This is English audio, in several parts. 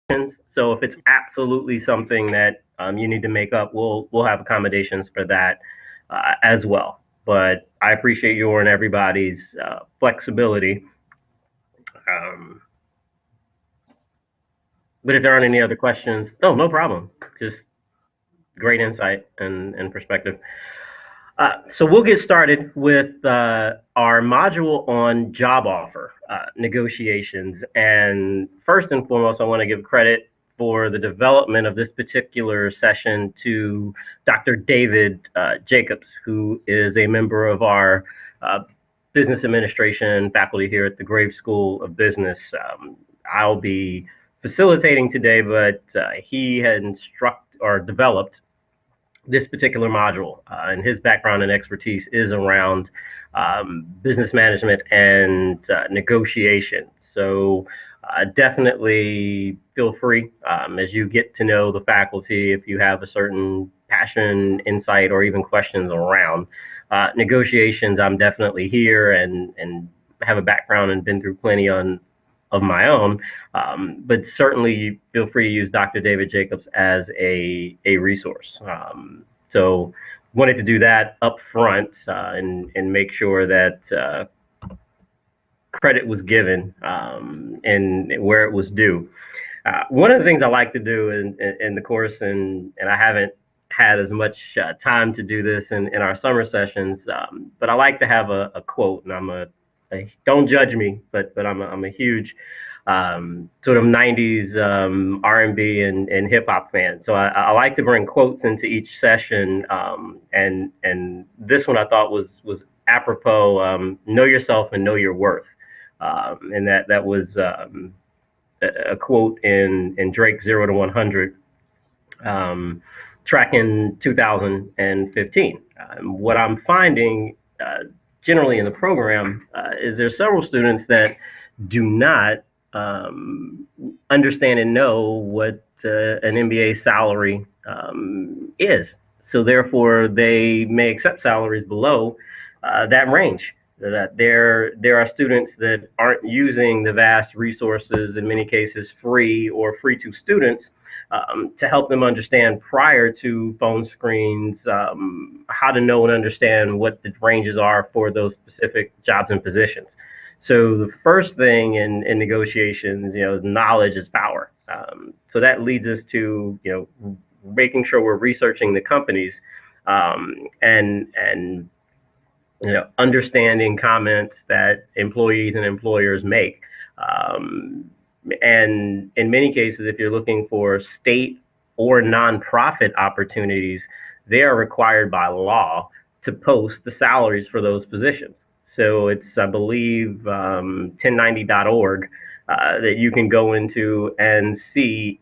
So if it's absolutely something that you need to make up, we'll have accommodations for that as well. But I appreciate your and everybody's flexibility. Um, but if there aren't any other questions, no problem. Just great insight and perspective. So we'll get started with our module on job offer negotiations. And first and foremost, I want to give credit for the development of this particular session to Dr. David Jacobs, who is a member of our uh, business administration faculty here at the Graves School of Business. I'll be facilitating today, but he had instructed or developed this particular module, and his background and expertise is around business management and negotiation. So definitely feel free as you get to know the faculty if you have a certain passion, insight, or even questions around negotiations. I'm definitely here and have a background and been through plenty on of my own, but certainly feel free to use Dr. David Jacobs as a resource. So wanted to do that up front and make sure that credit was given and where it was due. One of the things I like to do in the course, and I haven't had as much time to do this in our summer sessions, but I like to have a quote, and don't judge me, but I'm a huge sort of 90s R&B and hip hop fan. So I like to bring quotes into each session, and this one I thought was apropos. Know yourself and know your worth, and that was a quote in Drake's Zero to 100, track in 2015. What I'm finding generally in the program is there's several students that do not understand and know what an MBA salary is. So therefore, they may accept salaries below that range. That there are students that aren't using the vast resources, in many cases free or free to students, to help them understand prior to phone screens how to know and understand what the ranges are for those specific jobs and positions. So the first thing in negotiations, is knowledge is power. So that leads us to making sure we're researching the companies and understanding comments that employees and employers make. And in many cases, if you're looking for state or nonprofit opportunities, they are required by law to post the salaries for those positions. So it's, I believe, 1090.org that you can go into and see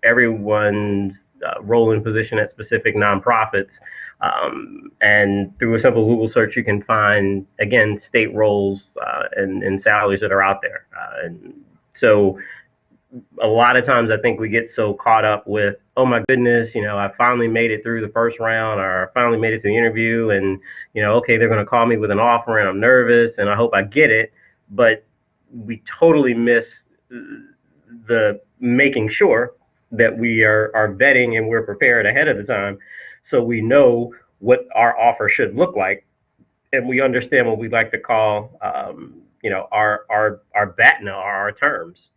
everyone's role and position at specific nonprofits. And through a simple Google search, you can find, again, state roles and salaries that are out there. And so a lot of times I think we get so caught up with, oh my goodness, I finally made it through the first round, or I finally made it to the interview, and okay, they're going to call me with an offer, and I'm nervous, and I hope I get it. But we totally miss the making sure that we are vetting and we're prepared ahead of the time, so we know what our offer should look like, and we understand what we like to call, our BATNA, our terms.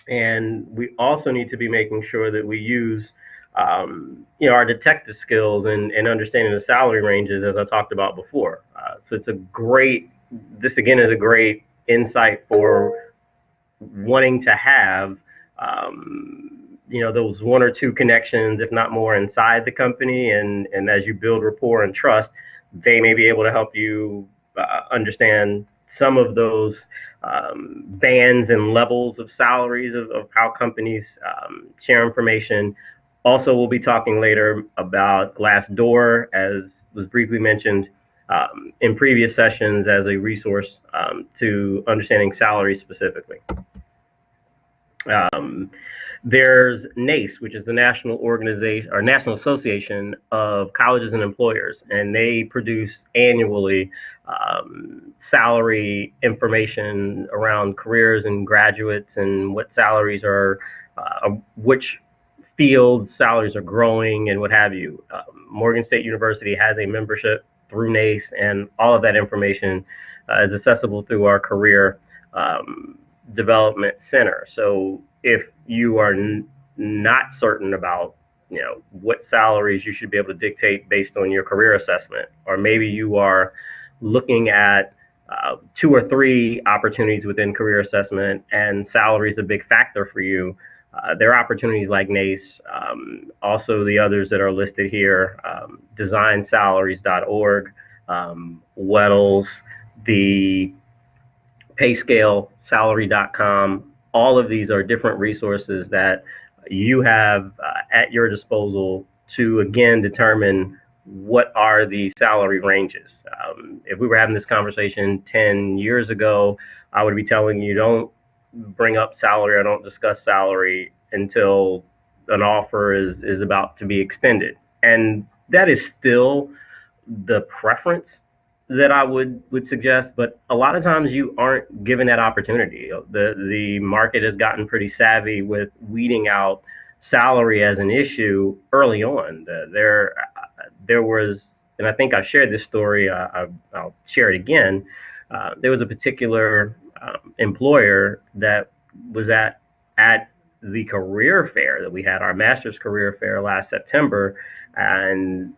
And we also need to be making sure that we use our detective skills and understanding the salary ranges, as I talked about before. So this again is a great insight for wanting to have those one or two connections, if not more, inside the company, and as you build rapport and trust, they may be able to help you understand some of those bands and levels of salaries of how companies share information. Also, we'll be talking later about Glassdoor, as was briefly mentioned in previous sessions, as a resource to understanding salaries specifically. Um, there's NACE, which is the National Organization or National Association of Colleges and Employers, and they produce annually salary information around careers and graduates and what salaries are, which fields salaries are growing and what have you. Morgan State University has a membership through NACE, and all of that information is accessible through our career um, development center. So if you are not certain about what salaries you should be able to dictate based on your career assessment, or maybe you are looking at two or three opportunities within career assessment and salary is a big factor for you, there are opportunities like NACE, also the others that are listed here, designsalaries.org, Weddles, the PayScale, salary.com. All of these are different resources that you have at your disposal to, again, determine what are the salary ranges. If we were having this conversation 10 years ago, I would be telling you don't bring up salary or don't discuss salary until an offer is about to be extended. And that is still the preference that I would suggest, but a lot of times you aren't given that opportunity. The market has gotten pretty savvy with weeding out salary as an issue early on. There was, and I think I've shared this story. I'll share it again. There was a particular employer that was at the career fair that we had, our master's career fair last September, and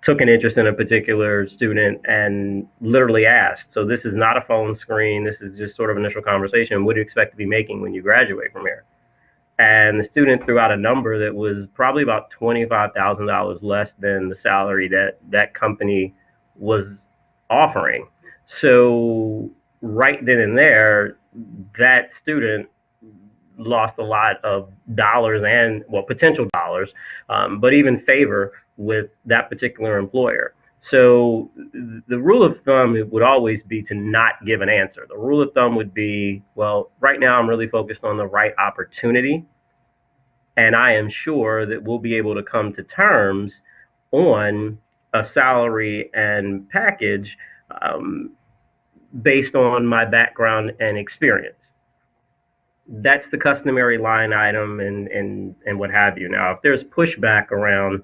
took an interest in a particular student and literally asked. So this is not a phone screen. This is just sort of initial conversation. What do you expect to be making when you graduate from here? And the student threw out a number that was probably about $25,000 less than the salary that that company was offering. So right then and there, that student lost a lot of dollars and, well, potential dollars, but even favor with that particular employer. So the rule of thumb would always be to not give an answer. The rule of thumb would be, well, right now I'm really focused on the right opportunity, and I am sure that we'll be able to come to terms on a salary and package um, based on my background and experience. That's the customary line item and what have you. Now, if there's pushback around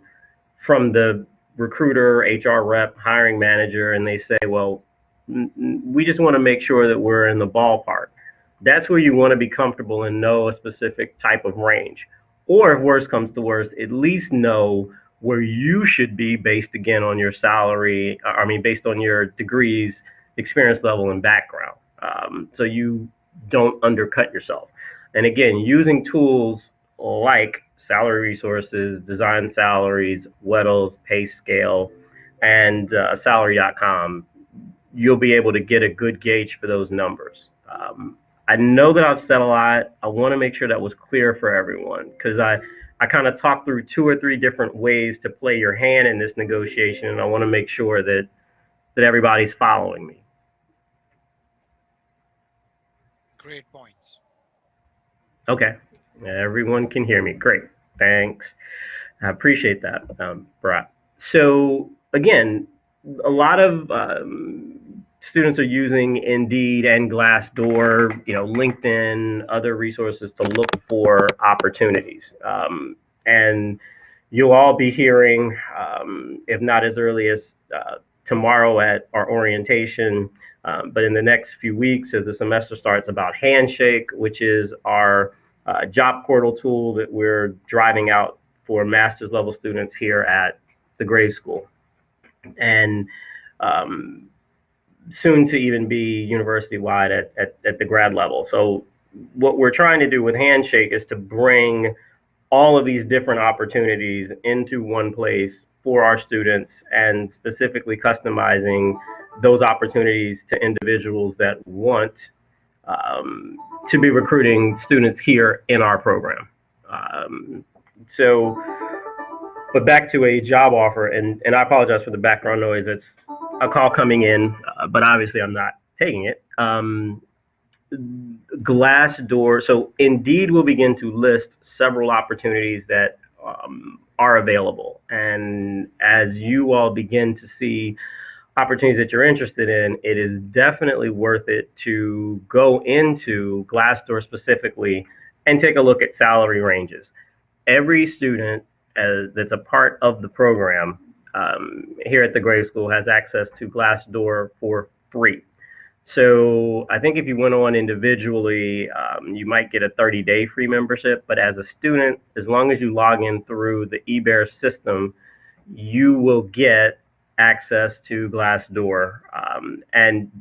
from the recruiter, HR rep, hiring manager, and they say, well, we just want to make sure that we're in the ballpark. That's where you want to be comfortable and know a specific type of range. Or if worse comes to worse, at least know where you should be based again on your salary, I mean, based on your degrees, experience level, and background. So you don't undercut yourself. And again, using tools like Salary Resources, Design Salaries, Weddles, PayScale, and Salary.com, you'll be able to get a good gauge for those numbers. I know that I've said a lot. I want to make sure that was clear for everyone because I kind of talked through two or three different ways to play your hand in this negotiation, and I want to make sure that everybody's following me. Great points. Okay, everyone can hear me. Great, thanks. I appreciate that, Brat. So again, a lot of students are using Indeed and Glassdoor, LinkedIn, other resources to look for opportunities. And you'll all be hearing, if not as early as tomorrow at our orientation, but in the next few weeks as the semester starts, about Handshake, which is our job portal tool that we're driving out for master's level students here at the Grave School, and um, soon to even be university wide at the grad level. So, what we're trying to do with Handshake is to bring all of these different opportunities into one place for our students and specifically customizing those opportunities to individuals that want to be recruiting students here in our program. Um, so, but back to a job offer, and I apologize for the background noise. It's a call coming in, but obviously I'm not taking it. Glassdoor, so Indeed will begin to list several opportunities that are available. And as you all begin to see opportunities that you're interested in, it is definitely worth it to go into Glassdoor specifically and take a look at salary ranges. Every student that's a part of the program here at the Grave School has access to Glassdoor for free. So I think if you went on individually, you might get a 30-day free membership. But as a student, as long as you log in through the eBear system, you will get access to Glassdoor. And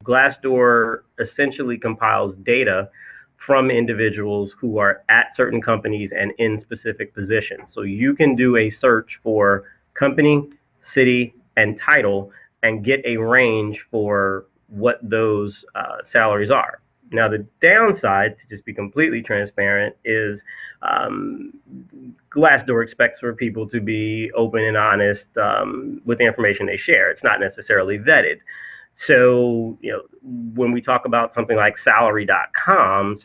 Glassdoor essentially compiles data from individuals who are at certain companies and in specific positions. So you can do a search for company, city, and title and get a range for what those salaries are. Now, the downside, to just be completely transparent, is um, Glassdoor expects for people to be open and honest with the information they share. It's not necessarily vetted. So, when we talk about something like salary.com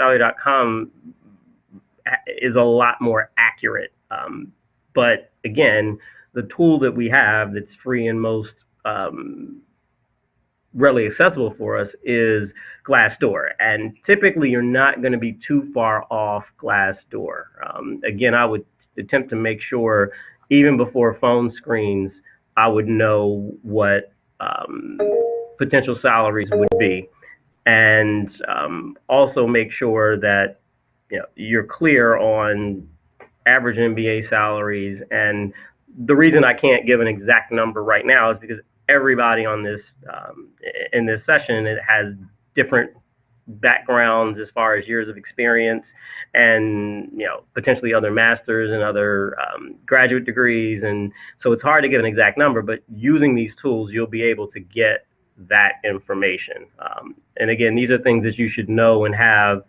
is a lot more accurate. But again, the tool that we have that's free and most readily accessible for us is Glassdoor. And typically, you're not going to be too far off Glassdoor. Again, I would attempt to make sure, even before phone screens, I would know what potential salaries would be. And also make sure that you're clear on average MBA salaries. And the reason I can't give an exact number right now is because everybody on this in this session, it has different backgrounds as far as years of experience, and potentially other masters and other graduate degrees. And so it's hard to give an exact number, but using these tools, you'll be able to get that information. And again, these are things that you should know and have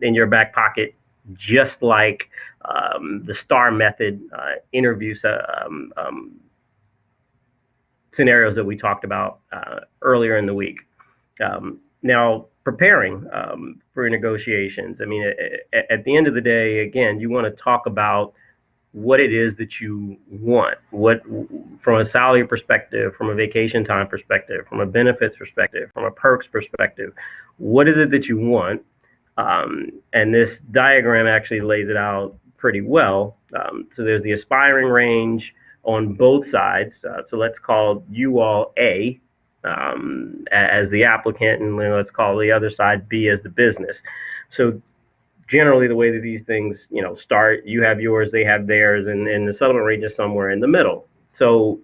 in your back pocket, just like the STAR method interview scenarios that we talked about earlier in the week. Now, preparing for negotiations. I mean, at the end of the day, again, you want to talk about what it is that you want, what from a salary perspective, from a vacation time perspective, from a benefits perspective, from a perks perspective, what is it that you want? And this diagram actually lays it out pretty well. So there's the aspiring range on both sides. So let's call you all A as the applicant, and then let's call the other side B as the business. So generally, the way that these things, start, you have yours, they have theirs, and the settlement range is somewhere in the middle. So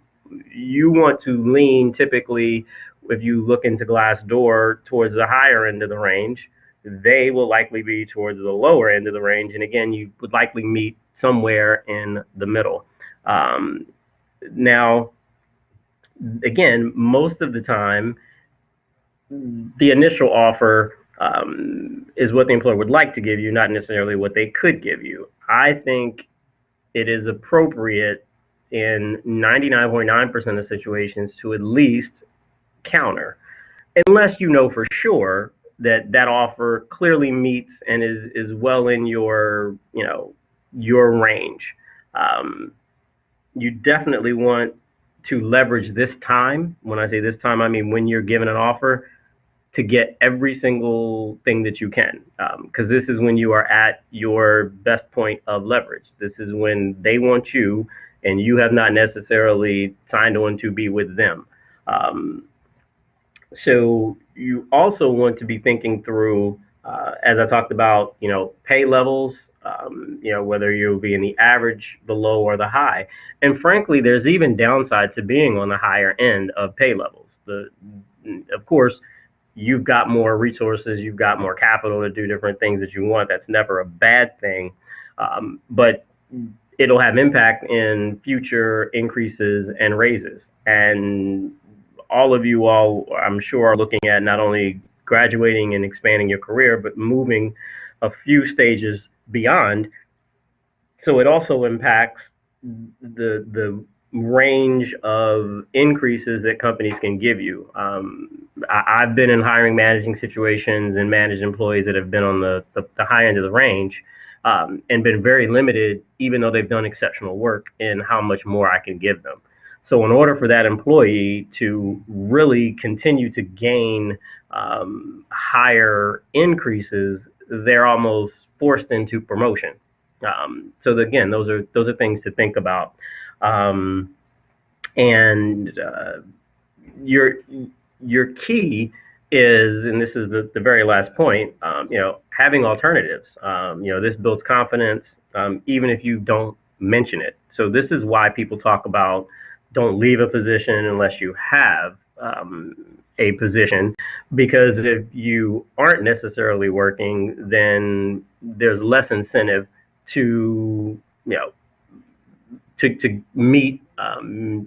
you want to lean typically, if you look into Glassdoor, towards the higher end of the range. They will likely be towards the lower end of the range, and again, you would likely meet somewhere in the middle. Now, again, most of the time, the initial offer is what the employer would like to give you, not necessarily what they could give you. I think it is appropriate in 99.9% of situations to at least counter, unless you know for sure that offer clearly meets and is well in your range. You definitely want to leverage this time. When I say this time, I mean when you're given an offer, to get every single thing that you can, because this is when you are at your best point of leverage. This is when they want you, and you have not necessarily signed on to be with them. So you also want to be thinking through, as I talked about, pay levels, whether you'll be in the average, the low, or the high. And frankly, there's even downside to being on the higher end of pay levels. Of course, you've got more resources, you've got more capital to do different things that you want. That's never a bad thing, but it'll have impact in future increases and raises. And all of you all, I'm sure, are looking at not only graduating and expanding your career, but moving a few stages beyond. So it also impacts the range of increases that companies can give you. I've been in hiring managing situations and managed employees that have been on the high end of the range, and been very limited, even though they've done exceptional work, in how much more I can give them. So, in order for that employee to really continue to gain higher increases, they're almost forced into promotion. So again, those are things to think about. Um, and your your key is, and this is the very last point, having alternatives. This builds confidence, even if you don't mention it. So this is why people talk about don't leave a position unless you have a position, because if you aren't necessarily working, then there's less incentive to you know to meet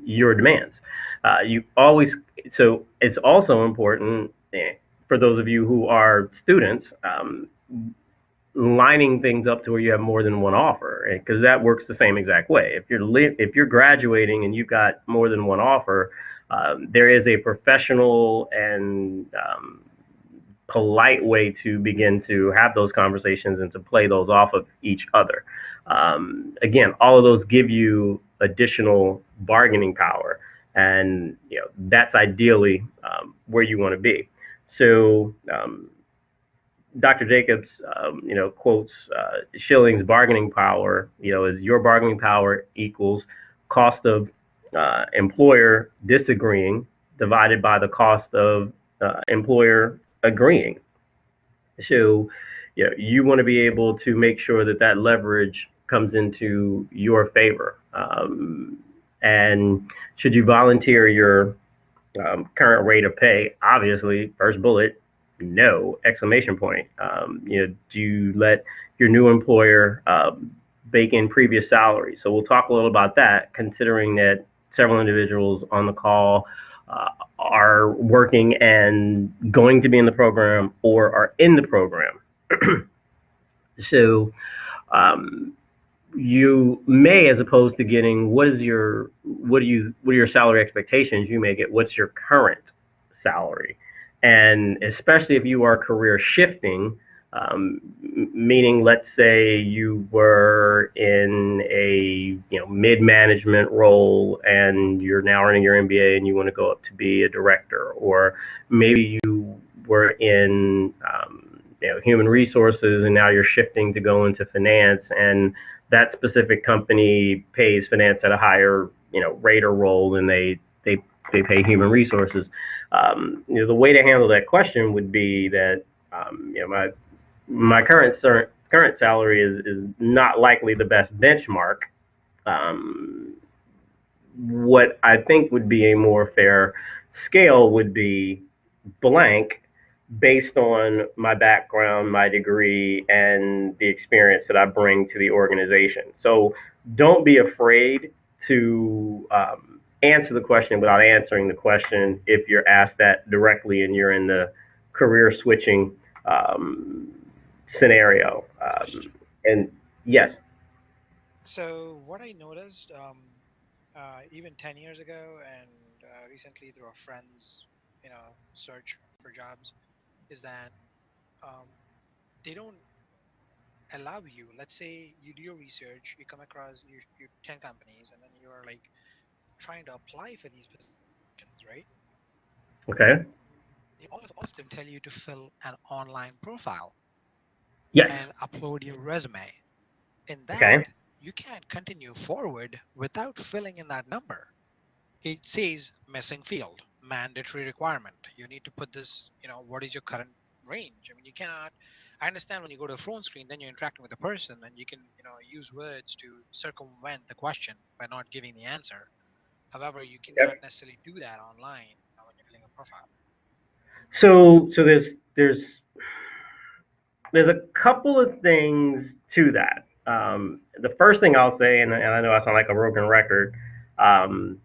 your demands. You always So it's also important, for those of you who are students, lining things up to where you have more than one offer, because that works the same exact way. If you're graduating and you've got more than one offer, there is a professional and polite way to begin to have those conversations and to play those off of each other. Again, all of those give you additional bargaining power, and that's ideally where you want to be. So Dr. Jacobs, quotes Schilling's bargaining power. Is your bargaining power equals cost of employer disagreeing divided by the cost of employer agreeing. So, you want to be able to make sure that that leverage comes into your favor. And should you volunteer your current rate of pay? Obviously, first bullet, no, exclamation point. Do you let your new employer bake in previous salary? So we'll talk a little about that, considering that several individuals on the call are working and going to be in the program or are in the program. So um, you may, as opposed to getting what are your salary expectations, you may get what's your current salary. And especially if you are career shifting, meaning, let's say you were in a mid management role and you're now earning your MBA and you want to go up to be a director, or maybe you were in human resources and now you're shifting to go into finance, and that specific company pays finance at a higher rate or role than they pay human resources. The way to handle that question would be that my current salary is not likely the best benchmark. What I think would be a more fair scale would be blank, based on my background, my degree, and the experience that I bring to the organization. So don't be afraid to answer the question without answering the question if you're asked that directly and you're in the career switching scenario. And yes. So what I noticed, even 10 years ago and recently through a friend's, search for jobs, is that um, they don't allow you. Let's say you do your research, you come across you 10 companies, and then you're like trying to apply for these positions, right? Okay. They all of them tell you to fill an online profile Yes. and upload your resume. In that, Okay. you can't continue forward without filling in that number. It says missing field, mandatory requirement. You need to put this, what is your current range? I mean, you cannot. I understand when you go to a phone screen, then you're interacting with a person and you can, use words to circumvent the question by not giving the answer. However, you cannot Yep. necessarily do that online when you're filling a profile. So there's a couple of things to that. The first thing I'll say, and I know I sound like a broken record, um,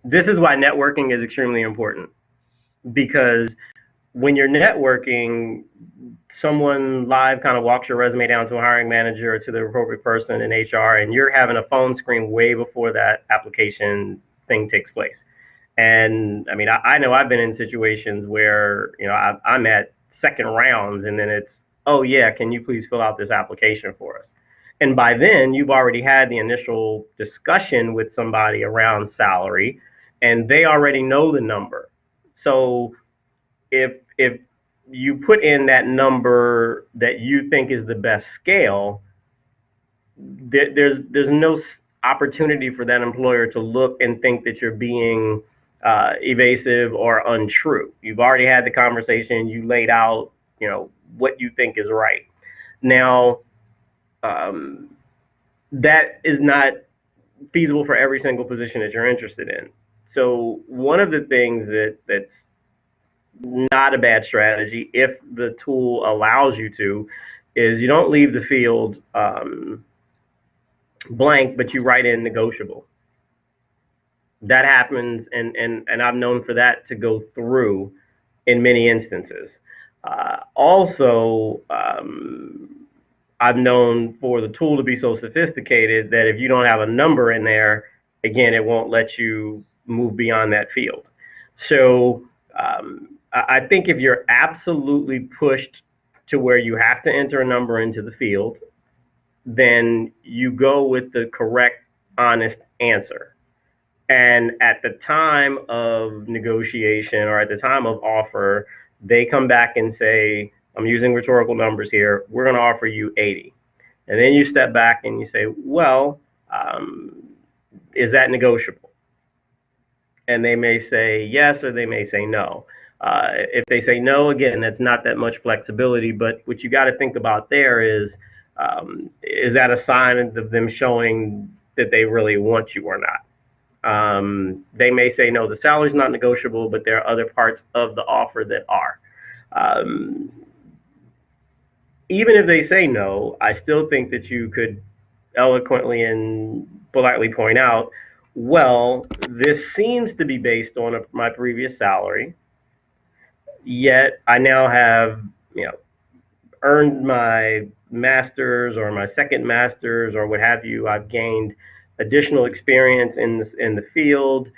this is why networking is extremely important, because when you're networking, someone live kind of walks your resume down to a hiring manager or to the appropriate person in HR, and you're having a phone screen way before that application thing takes place. And I mean, I know I've been in situations where, I'm at second rounds and then it's, oh yeah, can you please fill out this application for us? And by then you've already had the initial discussion with somebody around salary and they already know the number. So if you put in that number that you think is the best scale, there's no opportunity for that employer to look and think that you're being evasive or untrue. You've already had the conversation. You laid out, what you think is right. Now, um, that is not feasible for every single position that you're interested in. So one of the things that's not a bad strategy, if the tool allows you to, is you don't leave the field blank, but you write in negotiable. That happens, and I've known for that to go through in many instances. Also, I've known for the tool to be so sophisticated that if you don't have a number in there, again, it won't let you move beyond that field. So I think if you're absolutely pushed to where you have to enter a number into the field, then you go with the correct, honest answer. And at the time of negotiation or at the time of offer, they come back and say, I'm using rhetorical numbers here, we're going to offer you 80. And then you step back and you say, well, is that negotiable? And they may say yes or they may say no. If they say no, again, that's not that much flexibility. But what you got to think about there is that a sign of them showing that they really want you or not? They may say, no, the salary's not negotiable, but there are other parts of the offer that are. Um, Even if they say no, I still think that you could eloquently and politely point out, well, this seems to be based on my previous salary, yet I now have, earned my master's or my second master's or what have you. I've gained additional experience in the field.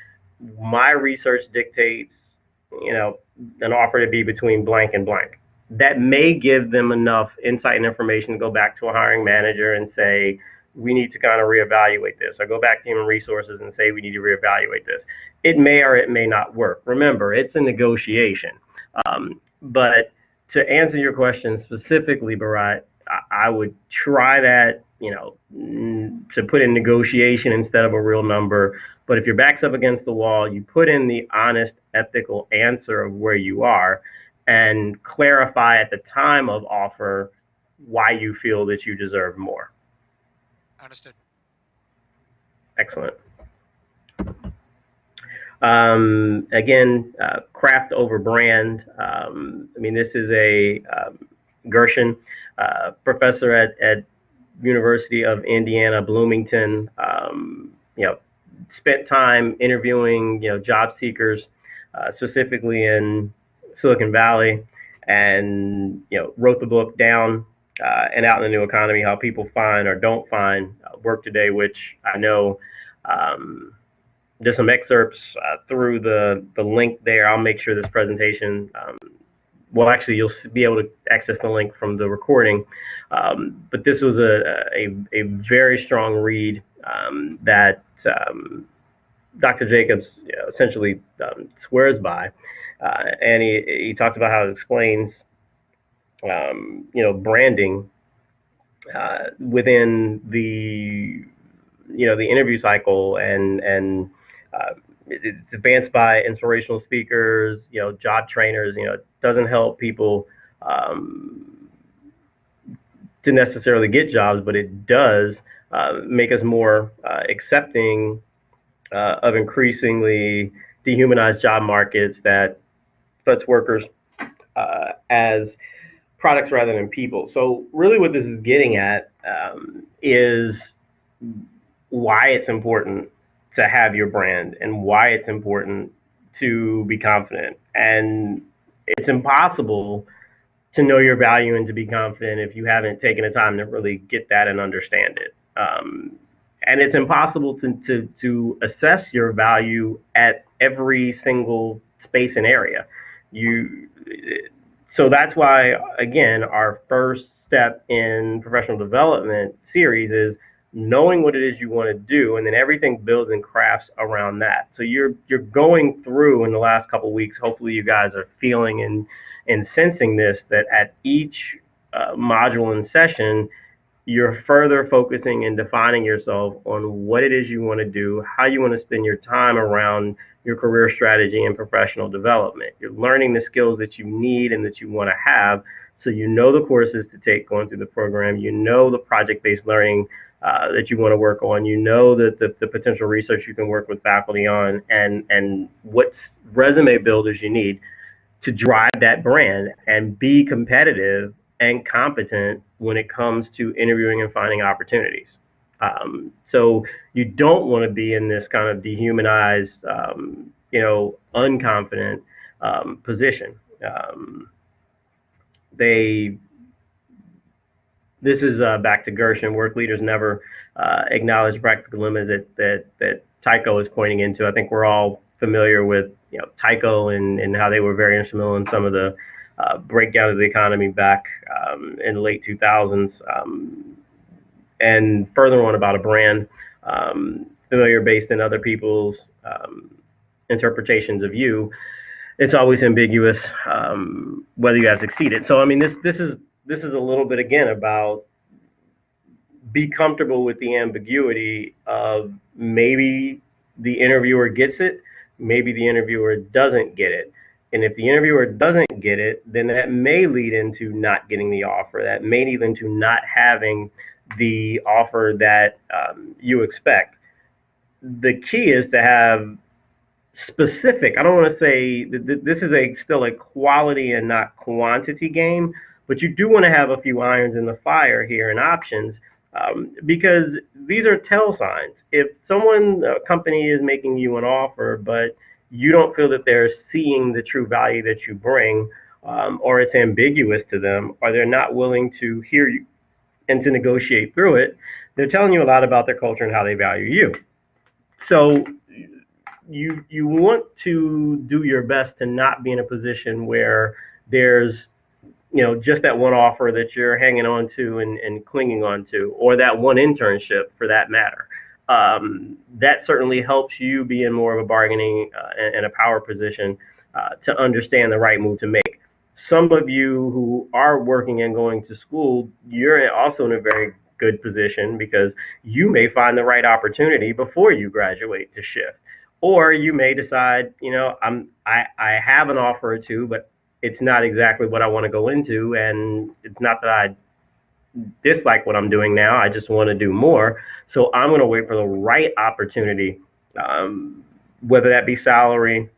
My research dictates, an offer to be between blank and blank. That may give them enough insight and information to go back to a hiring manager and say, we need to kind of reevaluate this, or go back to human resources and say, we need to reevaluate this. It may or it may not work. Remember, it's a negotiation. But to answer your question specifically, Bharat, I would try that, to put in negotiation instead of a real number. But if your back's up against the wall, you put in the honest, ethical answer of where you are and clarify at the time of offer why you feel that you deserve more. Understood. Excellent. Again, craft over brand. I mean, this is a Gershon, professor at University of Indiana, Bloomington. Spent time interviewing, job seekers, specifically in Silicon Valley, and wrote the book Down and Out in the New Economy: How People Find or Don't Find Work Today, which I know. There's some excerpts through the link there. I'll make sure this presentation, well, actually, you'll be able to access the link from the recording. But this was a very strong read that Dr. Jacobs essentially swears by. And he talked about how it explains, branding within the interview cycle, and it's advanced by inspirational speakers, job trainers. It doesn't help people to necessarily get jobs, but it does make us more accepting of increasingly dehumanized job markets that puts workers as products rather than people. So really what this is getting at is why it's important to have your brand and why it's important to be confident. And it's impossible to know your value and to be confident if you haven't taken the time to really get that and understand it. And it's impossible to assess your value at every single space and area. You so that's why, again, our first step in professional development series is knowing what it is you want to do, and then everything builds and crafts around that. So you're going through in the last couple of weeks. Hopefully, you guys are feeling and sensing this, that at each module and session, you're further focusing and defining yourself on what it is you want to do, how you want to spend your time around your career strategy and professional development. You're learning the skills that you need and that you want to have, so you know the courses to take going through the program, you know the project-based learning that you want to work on, you know the potential research you can work with faculty on, and what resume builders you need to drive that brand and be competitive and competent when it comes to interviewing and finding opportunities. So you don't want to be in this kind of dehumanized, unconfident position. They This is back to Gershon. Work leaders never acknowledge practical limits that Tycho is pointing into. I think we're all familiar with Tycho and how they were very instrumental in some of the breakdown of the economy back in the late 2000s. And further on about a brand, familiar based in other people's interpretations of you, it's always ambiguous whether you have succeeded. So I mean, this is a little bit again about be comfortable with the ambiguity of maybe the interviewer gets it, maybe the interviewer doesn't get it. And if the interviewer doesn't get it, then that may lead into not getting the offer. That may lead into not having the offer that you expect. The key is to have specific. I don't want to say this is still a quality and not quantity game, but you do want to have a few irons in the fire here and options, because these are tell signs. If a company is making you an offer, but you don't feel that they're seeing the true value that you bring, or it's ambiguous to them, or they're not willing to hear you and to negotiate through it, they're telling you a lot about their culture and how they value you. So you want to do your best to not be in a position where there's just that one offer that you're hanging on to and clinging on to, or that one internship for that matter. That certainly helps you be in more of a bargaining and a power position to understand the right move to make. Some of you who are working and going to school, you're also in a very good position because you may find the right opportunity before you graduate to shift. Or you may decide, I have an offer or two, but it's not exactly what I want to go into, and it's not that I dislike what I'm doing now. I just want to do more. So I'm going to wait for the right opportunity, whether that be salary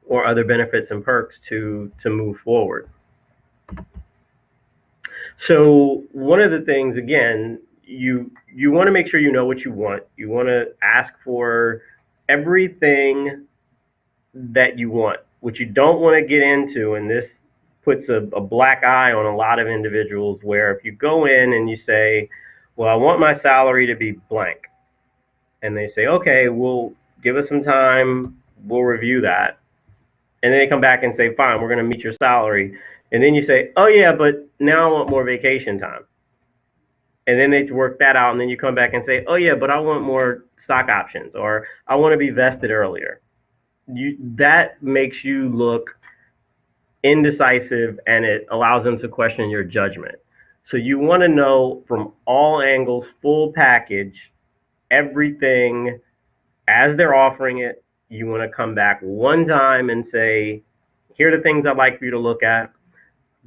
or other benefits and perks to move forward. So one of the things, again, you want to make sure you know what you want. You want to ask for everything that you want. What you don't want to get into, and this puts a black eye on a lot of individuals, where if you go in and you say, well, I want my salary to be blank, and they say, okay, we'll give us some time, we'll review that, and then they come back and say, fine, we're going to meet your salary, and then you say, oh yeah, but now I want more vacation time, and then they work that out, and then you come back and say, oh yeah, but I want more stock options, or I want to be vested earlier. That makes you look indecisive, and it allows them to question your judgment. So you want to know from all angles, full package, everything as they're offering it. You want to come back one time and say, here are the things I'd like for you to look at.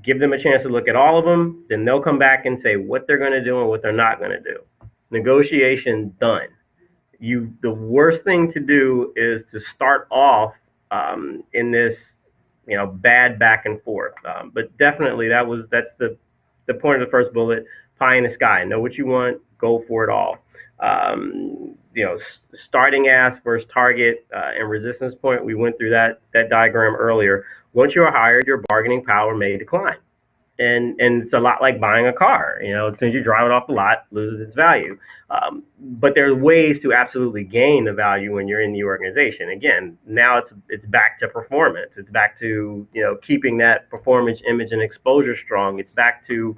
Give them a chance to look at all of them. Then they'll come back and say what they're going to do and what they're not going to do. Negotiation done. The worst thing to do is to start off in this bad back and forth. But definitely that's the point of the first bullet. Pie in the sky. Know what you want. Go for it all. Starting ask versus target and resistance point. We went through that diagram earlier. Once you're hired, your bargaining power may decline. And it's a lot like buying a car. As soon as you drive it off the lot, it loses its value. But there are ways to absolutely gain the value when you're in the organization. Again, now it's back to performance. It's back to keeping that performance, image, and exposure strong. It's back to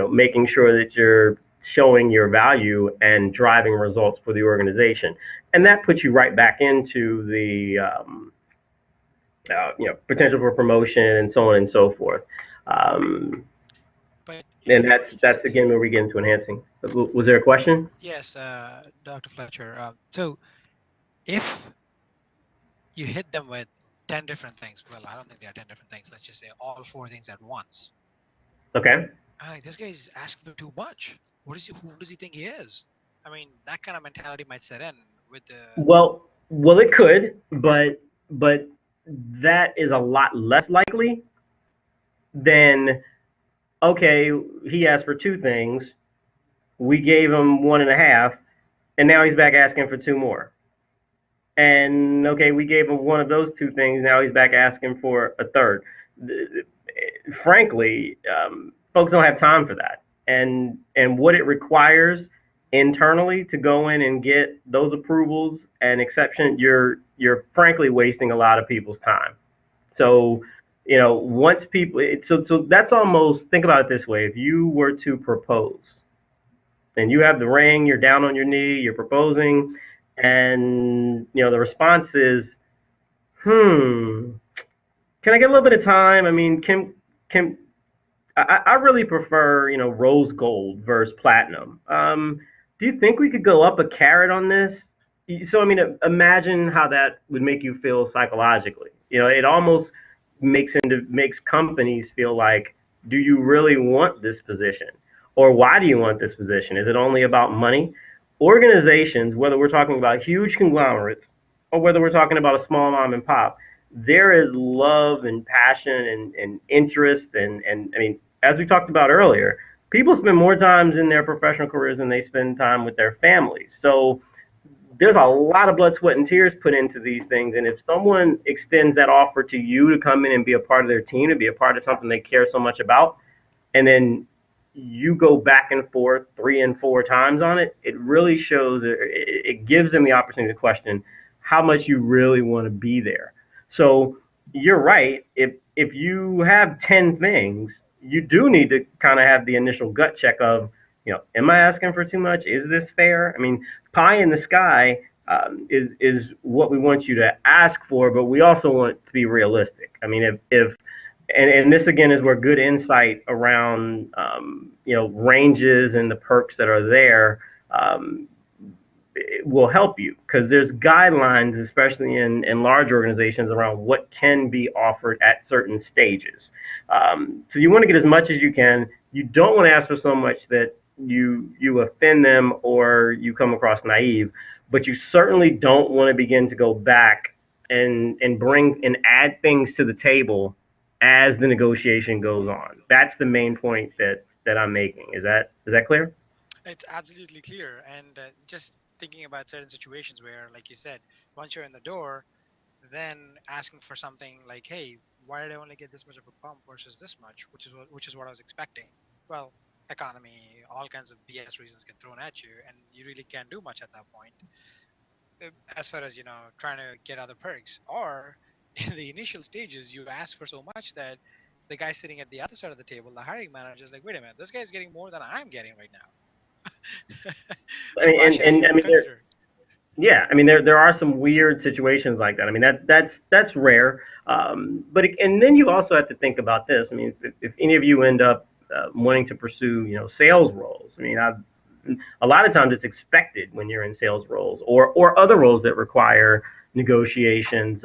making sure that you're showing your value and driving results for the organization. And that puts you right back into the potential for promotion and so on and so forth. Um, But and if you were to that's just again where we get into enhancing. Was there a question? yes, Dr. Fletcher. So if you hit them with 10 different things, well, I don't think there are 10 different things. Let's just say all four things at once. Okay. Like, this guy's asking for too much. Who does he think he is? I mean, that kind of mentality might set in with the. Well, it could, but that is a lot less likely than okay. He asked for two things. We gave him one and a half, and now he's back asking for two more. And okay, we gave him one of those two things. Now he's back asking for a third. Frankly, folks don't have time for that. And what it requires internally to go in and get those approvals and exception, you're frankly wasting a lot of people's time. So, once people, so that's almost, think about it this way: if you were to propose and you have the ring, you're down on your knee, you're proposing, and the response is, can I get a little bit of time? I mean, can I really prefer, rose gold versus platinum. Do you think we could go up a carat on this? So, I mean, imagine how that would make you feel psychologically. It almost makes companies feel like, do you really want this position? Or why do you want this position? Is it only about money? Organizations, whether we're talking about huge conglomerates or whether we're talking about a small mom and pop, there is love and passion and interest and I mean, as we talked about earlier, people spend more times in their professional careers than they spend time with their families. So there's a lot of blood, sweat, and tears put into these things. And if someone extends that offer to you to come in and be a part of their team, to be a part of something they care so much about, and then you go back and forth 3 and 4 times on it, it really shows, it gives them the opportunity to question how much you really want to be there. So you're right. If you have 10 things, you do need to kind of have the initial gut check of, am I asking for too much? Is this fair? I mean, pie in the sky is what we want you to ask for, but we also want to be realistic. I mean, if and this again is where good insight around ranges and the perks that are there will help you, because there's guidelines, especially in large organizations, around what can be offered at certain stages. So you want to get as much as you can. You don't want to ask for so much that you offend them or you come across naive, but you certainly don't want to begin to go back and bring and add things to the table as the negotiation goes on. That's the main point that I'm making. Is that clear? It's absolutely clear. And just thinking about certain situations where, like you said, once you're in the door, then asking for something like, "Hey, why did I only get this much of a bump versus this much?" Which is what I was expecting. Well, economy, all kinds of BS reasons get thrown at you, and you really can't do much at that point. As far as trying to get other perks, or in the initial stages, you ask for so much that the guy sitting at the other side of the table, the hiring manager, is like, "Wait a minute, this guy's getting more than I'm getting right now." I So mean, why should I and I even mean, consider? yeah, I mean, there are some weird situations like that. I mean, that's rare. And then you also have to think about this. I mean, if any of you end up wanting to pursue, sales roles, I mean, a lot of times it's expected when you're in sales roles or other roles that require negotiations,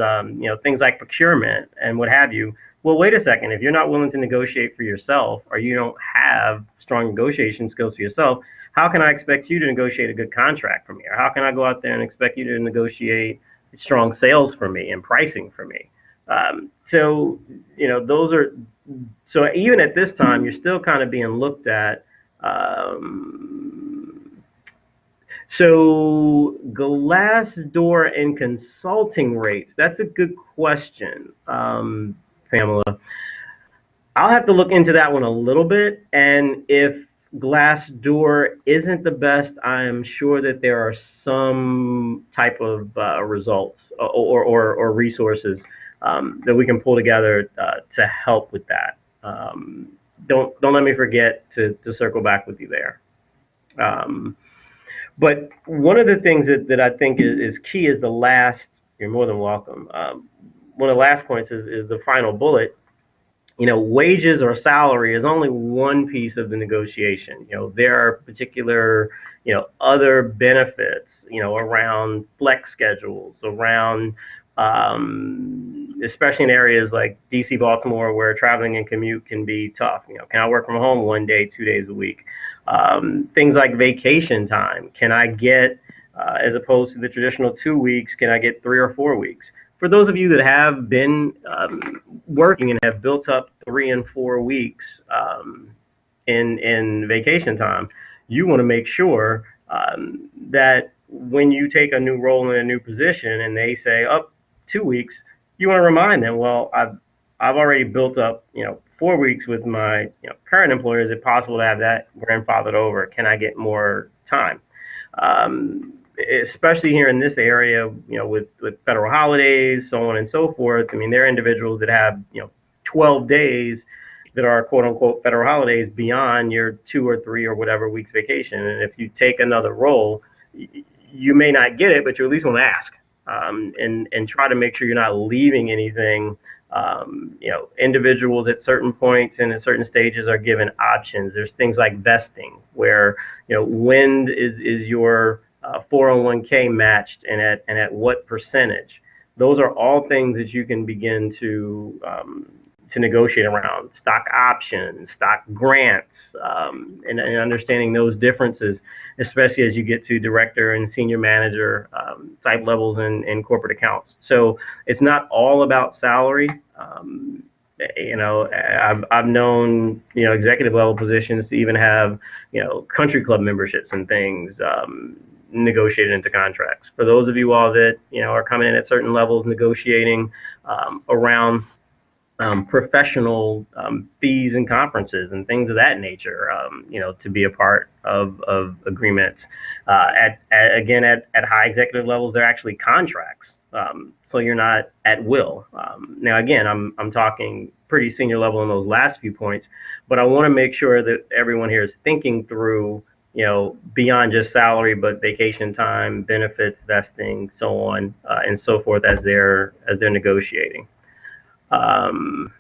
things like procurement and what have you. Well, wait a second. If you're not willing to negotiate for yourself, or you don't have strong negotiation skills for yourself, how can I expect you to negotiate a good contract for me? Or how can I go out there and expect you to negotiate strong sales for me and pricing for me? So, those are, so even at this time, you're still kind of being looked at. Um, So Glassdoor and consulting rates, that's a good question, Pamela. I'll have to look into that one a little bit. And if Glassdoor isn't the best, I'm sure that there are some type of results or resources that we can pull together to help with that. Don't let me forget to circle back with you there. Um, but one of the things that I think is key is the last. You're more than welcome. One of the last points is the final bullet. Wages or salary is only one piece of the negotiation. There are particular, other benefits, around flex schedules, around, especially in areas like DC, Baltimore, where traveling and commute can be tough. Can I work from home one day, 2 days a week? Things like vacation time. Can I get, as opposed to the traditional 2 weeks, can I get 3 or 4 weeks? For those of you that have been working and have built up 3 and 4 weeks in vacation time, you want to make sure that when you take a new role in a new position and they say up 2 weeks, you want to remind them, well, I've already built up 4 weeks with my current employer. Is it possible to have that grandfathered over? Can I get more time? Um, Especially here in this area, with federal holidays, so on and so forth. I mean, there are individuals that have 12 days that are quote unquote federal holidays beyond your 2 or 3 or whatever weeks vacation. And if you take another role, you may not get it, but you at least want to ask, and try to make sure you're not leaving anything. Individuals at certain points and at certain stages are given options. There's things like vesting, where when is your 401k matched, and at what percentage. Those are all things that you can begin to negotiate around. Stock options, stock grants, and understanding those differences, especially as you get to director and senior manager type levels in corporate accounts. So it's not all about salary. I've known executive level positions to even have country club memberships and things negotiated into contracts. For those of you all that are coming in at certain levels, negotiating around professional fees and conferences and things of that nature, to be a part of agreements. At high executive levels, they're actually contracts, so you're not at will. Now, again, I'm talking pretty senior level in those last few points, but I want to make sure that everyone here is thinking through, beyond just salary, but vacation time, benefits, vesting, so on and so forth as they're negotiating. Um,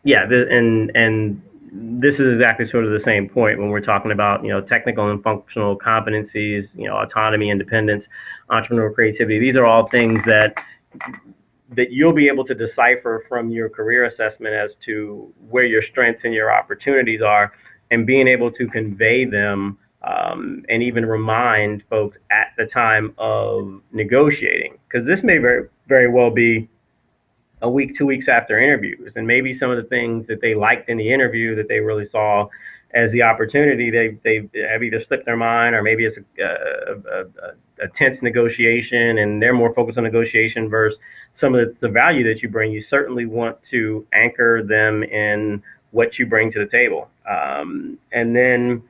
yeah, and this is exactly sort of the same point when we're talking about technical and functional competencies, autonomy, independence, entrepreneurial creativity. These are all things that you'll be able to decipher from your career assessment as to where your strengths and your opportunities are, and being able to convey them, and even remind folks at the time of negotiating, because this may very well be a week, 2 weeks after interviews, and maybe some of the things that they liked in the interview that they really saw as the opportunity, they have either slipped their mind, or maybe it's a tense negotiation and they're more focused on negotiation versus some of the value that you bring. You certainly want to anchor them in what you bring to the table, and then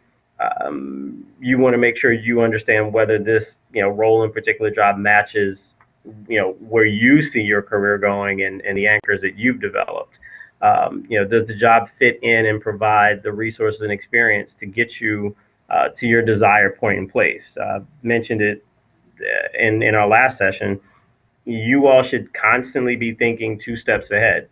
you want to make sure you understand whether this role in particular job matches where you see your career going, and the anchors that you've developed. Does the job fit in and provide the resources and experience to get you to your desired point in place? Mentioned it in our last session. You all should constantly be thinking 2 steps ahead.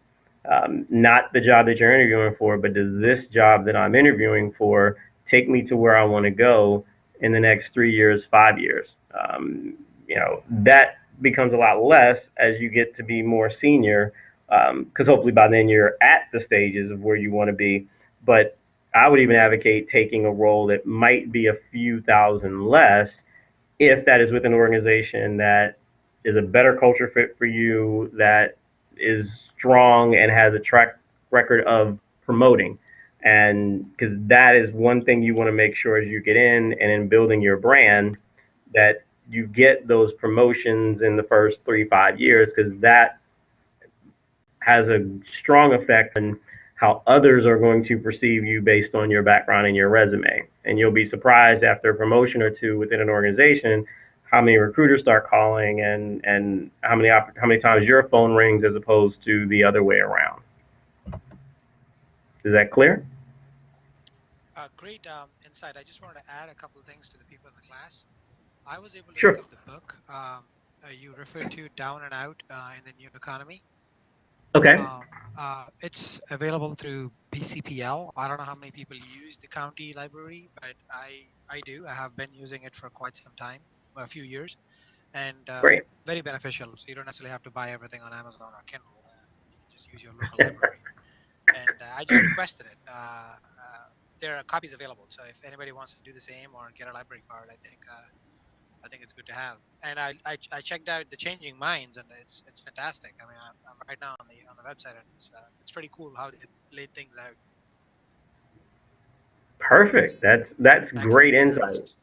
Not the job that you're interviewing for, but does this job that I'm interviewing for take me to where I want to go in the next 3 years, 5 years? That becomes a lot less as you get to be more senior, because hopefully by then you're at the stages of where you want to be. But I would even advocate taking a role that might be a few thousand less, if that is with an organization that is a better culture fit for you, that is strong and has a track record of promoting. And because that is one thing you want to make sure as you get in and in building your brand, that you get those promotions in the first 3 5 years, because that has a strong effect on how others are going to perceive you based on your background and your resume. And you'll be surprised after a promotion or two within an organization how many recruiters start calling, and how many times your phone rings as opposed to the other way around. Is that clear? Great insight. I just wanted to add a couple of things to the people in the class. I was able to look Sure. up the book you referred to, Down and Out in the New Economy. Okay. It's available through PCPL. I don't know how many people use the county library, but I do. I have been using it for quite some time, a few years, and Great. very beneficial. So you don't necessarily have to buy everything on Amazon or Kindle. You can just use your local library. And I just requested it. There are copies available, so if anybody wants to do the same or get a library card, I think it's good to have. And I checked out the Changing Minds, and it's fantastic. I mean, I'm right now on the website, and it's pretty cool how they laid things out. Perfect. That's Back to you great for the insight. questions.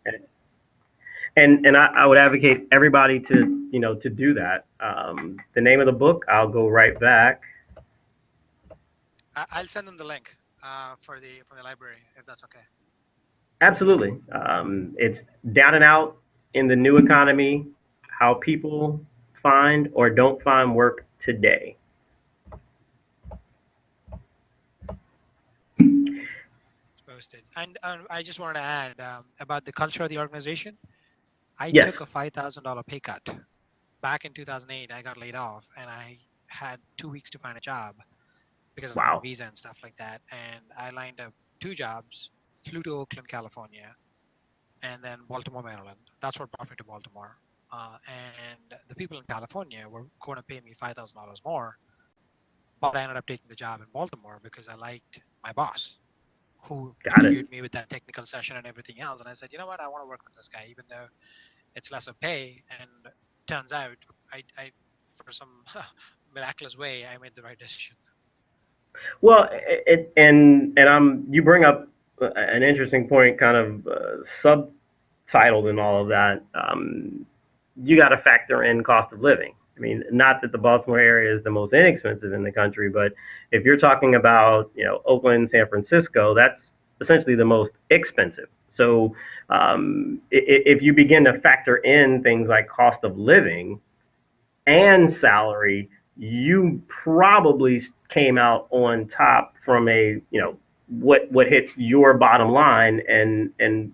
And I would advocate everybody to to do that. The name of the book, I'll go right back. I'll send them the link for the library if that's okay. Absolutely. It's Down and Out in the New Economy: How People Find or Don't Find Work Today. It's posted. And I just wanted to add about the culture of the organization. I Yes. took a $5,000 pay cut. Back in 2008, I got laid off, and I had 2 weeks to find a job because of my Wow. visa and stuff like that. And I lined up two jobs, flew to Oakland, California, and then Baltimore, Maryland. That's what brought me to Baltimore. And the people in California were going to pay me $5,000 more, but I ended up taking the job in Baltimore because I liked my boss, who Got it. interviewed me with that technical session and everything else. And I said, you know what, I want to work with this guy, even though it's less of pay. And turns out, I for some miraculous way, I made the right decision. Well, you bring up an interesting point, kind of subtitled in all of that. You got to factor in cost of living. I mean, not that the Baltimore area is the most inexpensive in the country, but if you're talking about Oakland, San Francisco, that's essentially the most expensive. So if you begin to factor in things like cost of living and salary, you probably came out on top from a what hits your bottom line, and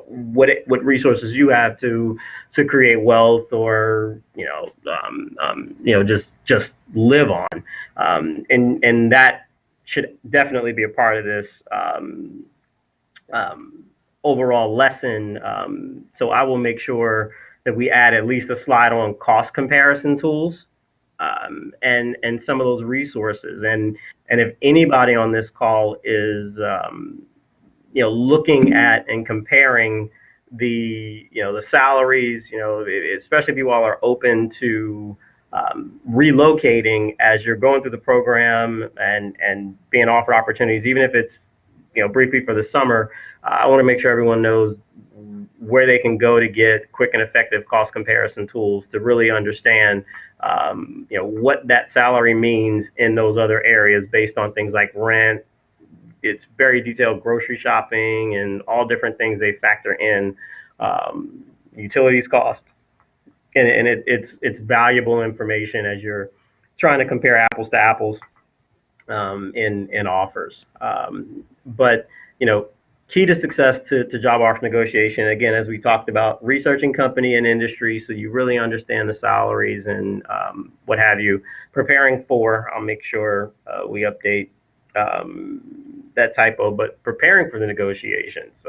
what resources you have to create wealth, or just live on, and that should definitely be a part of this overall lesson. So I will make sure that we add at least a slide on cost comparison tools, and some of those resources. And if anybody on this call is looking at and comparing the salaries, especially if you all are open to relocating as you're going through the program, and being offered opportunities, even if it's briefly for the summer. I want to make sure everyone knows where they can go to get quick and effective cost comparison tools to really understand what that salary means in those other areas based on things like rent. It's very detailed grocery shopping and all different things they factor in, utilities cost, and it's valuable information as you're trying to compare apples to apples in offers. But key to success to job offer negotiation, again, as we talked about, researching company and industry so you really understand the salaries and what have you. Preparing for, I'll make sure we update that typo, but preparing for the negotiations.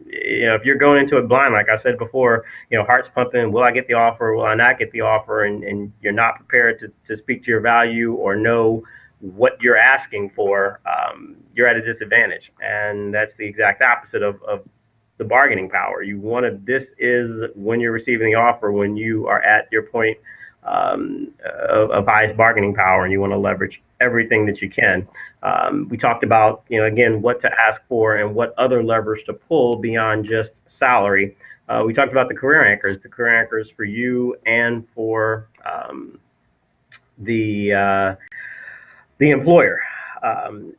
If you're going into it blind, like I said before, heart's pumping, will I get the offer, will I not get the offer, and you're not prepared to speak to your value or know what you're asking for, you're at a disadvantage. And that's the exact opposite of the bargaining power. This is when you're receiving the offer, when you are at your point of highest bargaining power, and you want to leverage everything that you can. We talked about, again, what to ask for and what other levers to pull beyond just salary. We talked about the career anchors for you and for the the employer.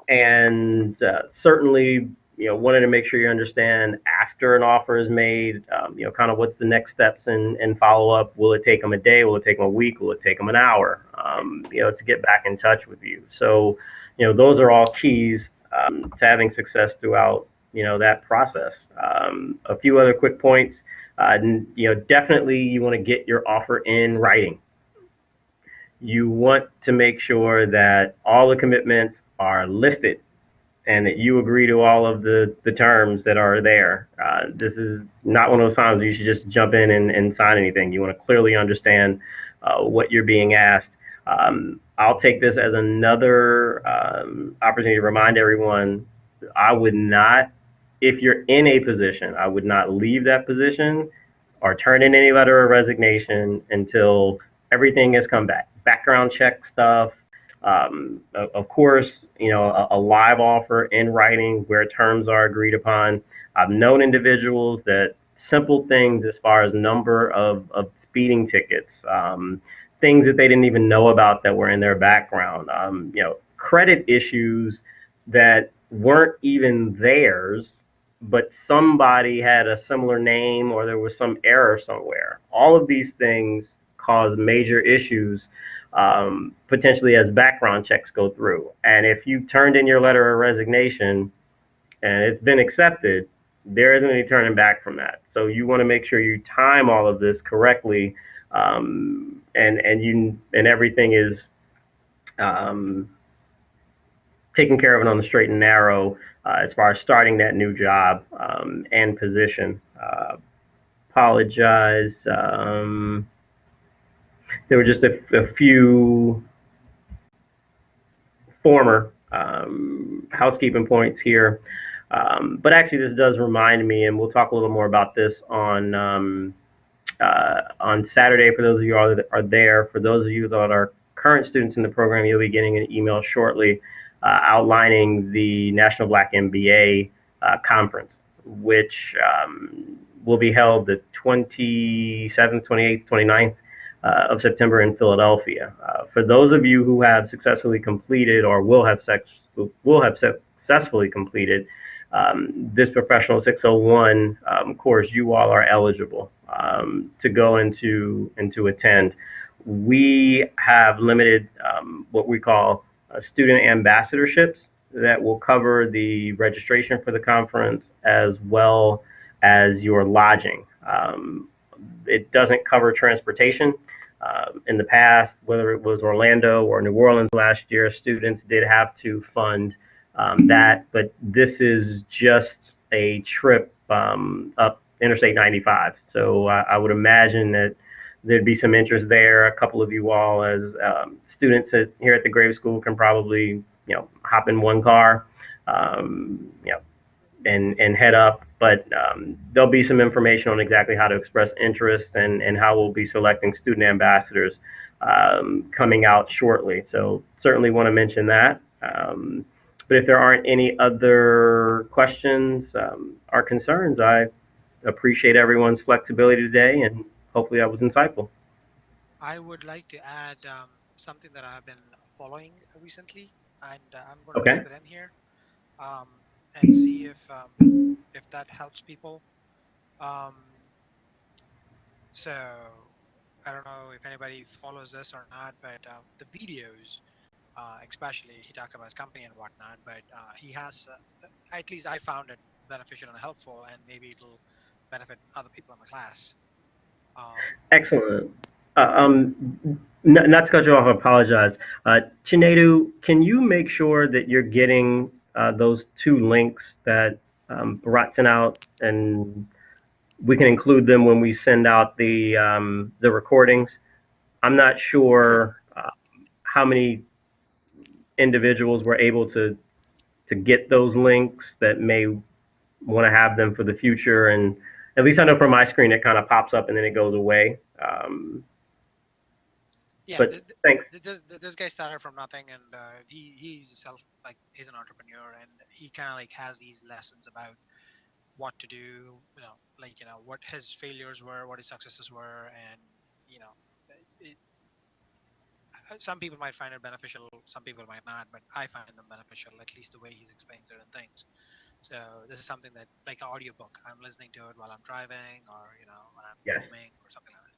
And certainly, wanted to make sure you understand after an offer is made, kind of what's the next steps and follow up. Will it take them a day? Will it take them a week? Will it take them an hour? To get back in touch with you. So, those are all keys to having success throughout, that process. A few other quick points. Definitely you want to get your offer in writing. You want to make sure that all the commitments are listed and that you agree to all of the terms that are there. This is not one of those times where you should just jump in and sign anything. You want to clearly understand what you're being asked. I'll take this as another opportunity to remind everyone, I would not, if you're in a position, I would not leave that position or turn in any letter of resignation until everything has come back. Background check stuff, of course, a live offer in writing where terms are agreed upon. I've known individuals that simple things as far as number of speeding tickets, things that they didn't even know about that were in their background, credit issues that weren't even theirs, but somebody had a similar name or there was some error somewhere. All of these things cause major issues, potentially, as background checks go through. And if you turned in your letter of resignation and it's been accepted, there isn't any turning back from that. So you want to make sure you time all of this correctly, and everything is taken care of it on the straight and narrow, as far as starting that new job and position. Apologize. There were just a few former housekeeping points here. But actually, this does remind me, and we'll talk a little more about this on Saturday for those of you that are there. For those of you that are current students in the program, you'll be getting an email shortly outlining the National Black MBA conference, which will be held the 27th, 28th, 29th of September in Philadelphia. For those of you who have successfully completed or will have successfully completed this Professional 601 course, you all are eligible to go into attend. We have limited what we call student ambassadorships that will cover the registration for the conference as well as your lodging. It doesn't cover transportation. In the past, whether it was Orlando or New Orleans last year, students did have to fund that, but this is just a trip up Interstate 95. So I would imagine that there'd be some interest there. A couple of you all as students here at the Graves School can probably, hop in one car, and head up. But there'll be some information on exactly how to express interest and how we'll be selecting student ambassadors coming out shortly. So certainly want to mention that. But if there aren't any other questions or concerns, I appreciate everyone's flexibility today, and hopefully that was insightful. I would like to add something that I've been following recently, and I'm going to Okay. type it in here and see if that helps people. Um, so I don't know if anybody follows this or not, but the videos, especially he talks about his company and whatnot, but he has, at least I found it beneficial and helpful, and maybe it'll benefit other people in the class. Um, Excellent. Not to cut you off, I apologize. Chinedu, can you make sure that you're getting those two links that Bharat sent out, and we can include them when we send out the recordings? I'm not sure how many individuals were able to get those links that may want to have them for the future. And at least I know from my screen, it kind of pops up and then it goes away. Yeah, But thanks. this guy started from nothing, and he's an entrepreneur, and he kind of like has these lessons about what to do, what his failures were, what his successes were, and you know, it, some people might find it beneficial, some people might not, but I find them beneficial, at least the way he's explaining certain things. So this is something that, like an audiobook, I'm listening to it while I'm driving, or when I'm Yes. grooming or something like that.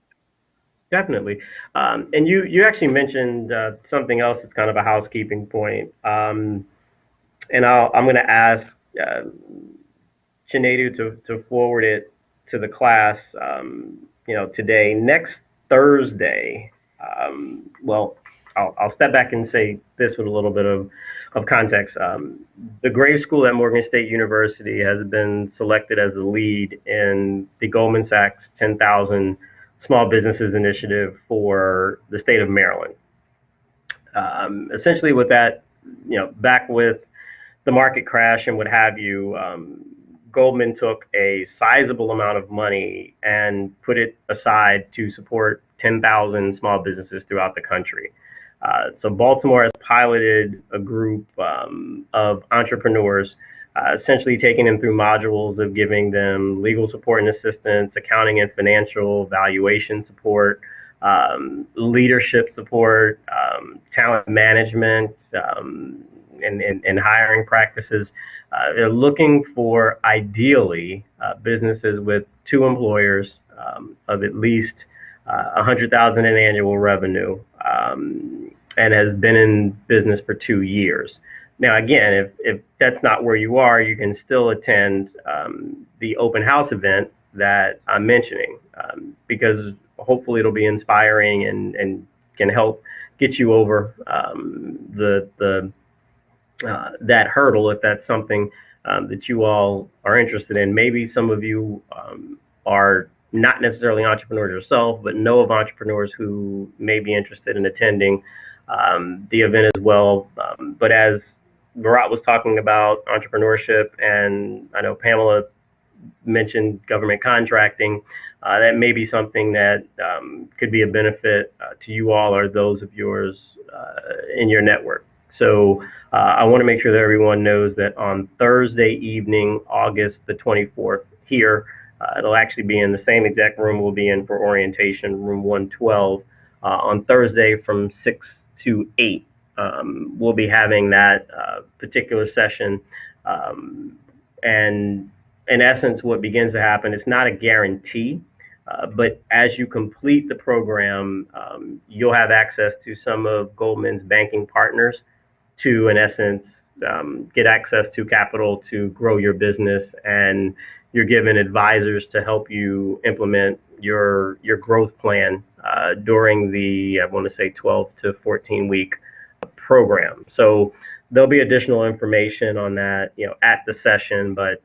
Definitely. And you actually mentioned something else that's kind of a housekeeping point. And I'm going to ask uh, Chinedu to forward it to the class, today. Next Thursday, well, I'll step back and say this with a little bit of context. The Grave School at Morgan State University has been selected as the lead in the Goldman Sachs 10,000 Small Businesses Initiative for the state of Maryland. Essentially, with that, back with the market crash and what have you, Goldman took a sizable amount of money and put it aside to support 10,000 small businesses throughout the country. So Baltimore has piloted a group of entrepreneurs, essentially taking them through modules of giving them legal support and assistance, accounting and financial valuation support, leadership support, talent management, and hiring practices. They're looking for ideally businesses with two employers of at least 100,000 in annual revenue, and has been in business for 2 years. Now, again, if that's not where you are, you can still attend the open house event that I'm mentioning, because hopefully it'll be inspiring and can help get you over the that hurdle if that's something that you all are interested in. Maybe some of you are not necessarily entrepreneurs yourself, but know of entrepreneurs who may be interested in attending the event as well. But as Virat was talking about entrepreneurship, and I know Pamela mentioned government contracting, that may be something that could be a benefit to you all or those of yours in your network. So I want to make sure that everyone knows that on Thursday evening, August the 24th, here, it'll actually be in the same exact room we'll be in for orientation, room 112, on Thursday from 6 to 8. We'll be having that particular session. And in essence, what begins to happen, it's not a guarantee, but as you complete the program, you'll have access to some of Goldman's banking partners to, in essence, get access to capital to grow your business, and you're given advisors to help you implement your growth plan during the, I want to say, 12 to 14 week program. So there'll be additional information on that, at the session. But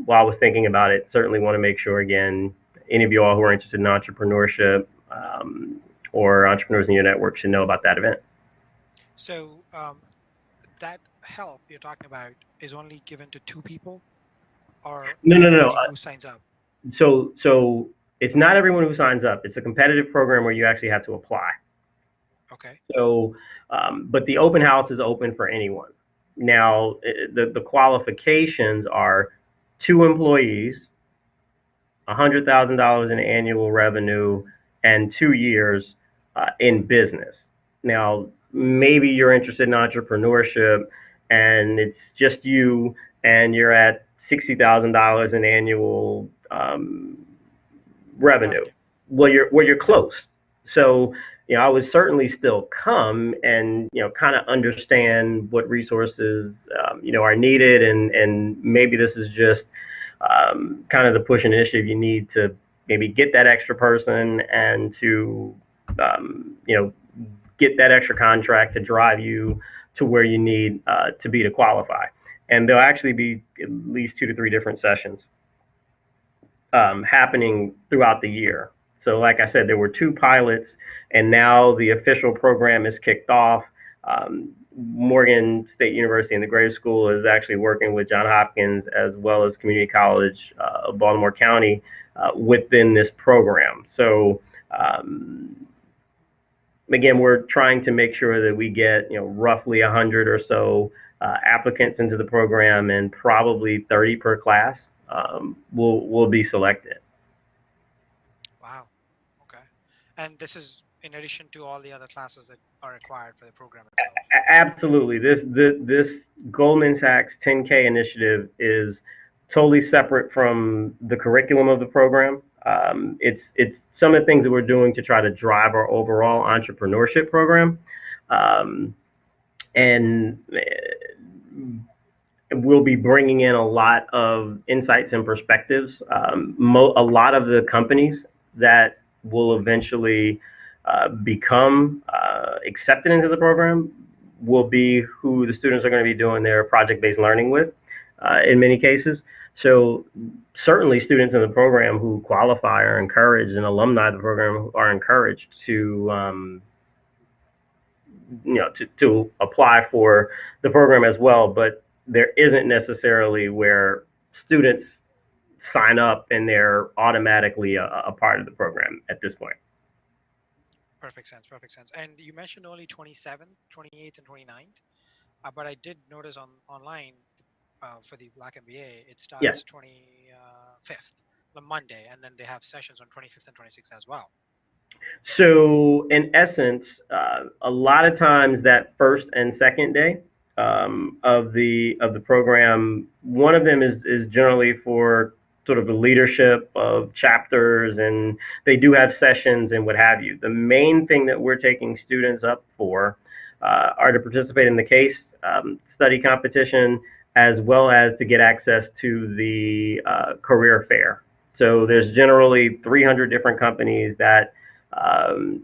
while I was thinking about it, certainly want to make sure, again, any of you all who are interested in entrepreneurship or entrepreneurs in your network should know about that event. So that help you're talking about is only given to two people, or No. everybody who signs up? So it's not everyone who signs up. It's a competitive program where you actually have to apply. Okay. So, but the open house is open for anyone. Now, the qualifications are two employees, $100,000 in annual revenue, and 2 years in business. Now, maybe you're interested in entrepreneurship and it's just you, and you're at $60,000 in annual revenue. Well, you're close. So, I would certainly still come and, kind of understand what resources, are needed, and maybe this is just kind of the push initiative you need to maybe get that extra person and to, get that extra contract to drive you to where you need to be to qualify. And there'll actually be at least 2 to 3 different sessions happening throughout the year. So, like I said, there were 2 pilots, and now the official program is kicked off. Morgan State University and the Grave School is actually working with Johns Hopkins as well as Community College of Baltimore County within this program. So, again, we're trying to make sure that we get, roughly 100 or so applicants into the program, and probably 30 per class will be selected. Wow. Okay. And this is in addition to all the other classes that are required for the program itself. Absolutely. This Goldman Sachs 10K initiative is totally separate from the curriculum of the program. It's some of the things that we're doing to try to drive our overall entrepreneurship program, and we'll be bringing in a lot of insights and perspectives. A lot of the companies that will eventually become accepted into the program will be who the students are going to be doing their project-based learning with in many cases. So certainly students in the program who qualify are encouraged, and alumni of the program are encouraged to to apply for the program as well. But there isn't necessarily where students sign up and they're automatically a part of the program at this point. Perfect sense. Perfect sense. And you mentioned only 27th, 28th, and 29th. But I did notice online for the Black MBA, it Yes. starts 25th, on Monday, and then they have sessions on 25th and 26th as well. So in essence, a lot of times that first and second day of the program, one of them is generally for sort of the leadership of chapters, and they do have sessions and what have you. The main thing that we're taking students up for are to participate in the case study competition, as well as to get access to the career fair. So there's generally 300 different companies that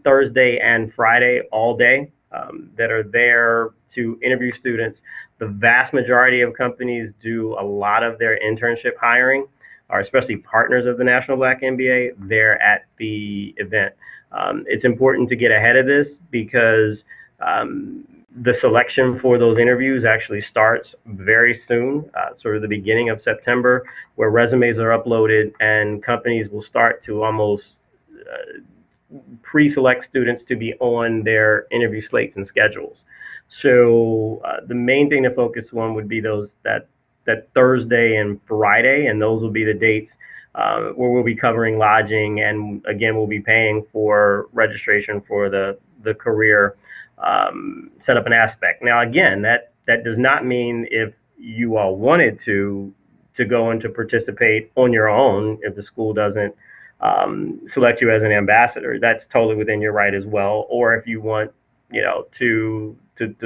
Thursday and Friday all day that are there to interview students. The vast majority of companies do a lot of their internship hiring, or especially partners of the National Black MBA, there at the event. It's important to get ahead of this because the selection for those interviews actually starts very soon, sort of the beginning of September, where resumes are uploaded and companies will start to almost pre-select students to be on their interview slates and schedules. So the main thing to focus on would be that Thursday and Friday, and those will be the dates where we'll be covering lodging, and again we'll be paying for registration for the career setup and aspect. Now again, that does not mean if you all wanted to go and to participate on your own if the school doesn't select you as an ambassador. That's totally within your right as well. Or if you want, to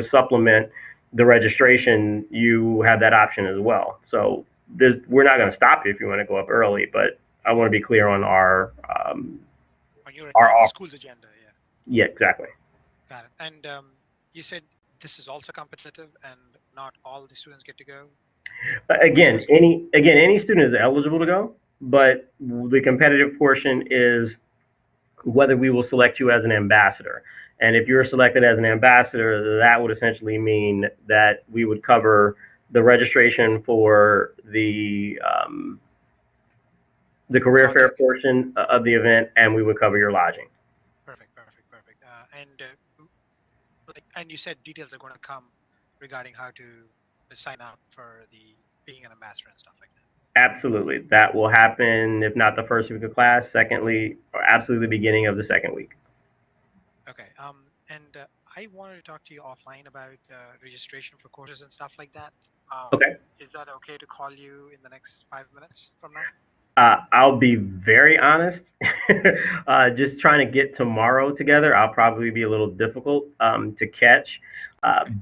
supplement the registration, you have that option as well. So we're not going to stop you if you want to go up early, but I want to be clear on our on the school's agenda. Yeah, exactly. Got it. And you said this is also competitive, and not all the students get to go. Again, any student is eligible to go, but the competitive portion is whether we will select you as an ambassador. And if you're selected as an ambassador, that would essentially mean that we would cover the registration for the career fair portion of the event, and we would cover your lodging. Perfect. And you said details are going to come regarding how to sign up for the being an ambassador and stuff like that. Absolutely. That will happen, if not the first week of class, secondly, or absolutely the beginning of the second week. Okay. And I wanted to talk to you offline about registration for courses and stuff like that. Okay. Is that okay to call you in the next 5 minutes from now? I'll be very honest. Just trying to get tomorrow together, I'll probably be a little difficult to catch.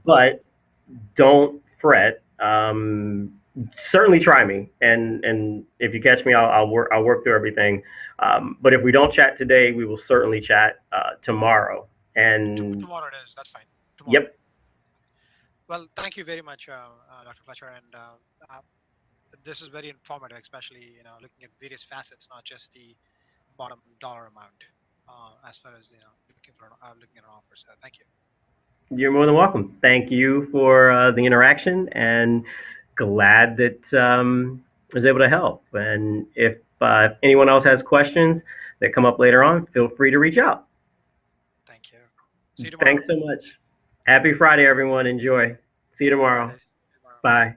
But don't fret. Certainly try me, and if you catch me, I'll work through everything. But if we don't chat today, we will certainly chat tomorrow. And tomorrow it is. That's fine. Tomorrow. Yep. Well, thank you very much, Dr. Fletcher, and this is very informative, especially looking at various facets, not just the bottom dollar amount, as far as looking at an offer. So thank you. You're more than welcome. Thank you for the interaction, and glad that I was able to help. And if anyone else has questions that come up later on, feel free to reach out. Thank you. See you tomorrow. Thanks so much. Happy Friday, everyone. Enjoy. See you Happy tomorrow. Fridays. See you tomorrow. Bye.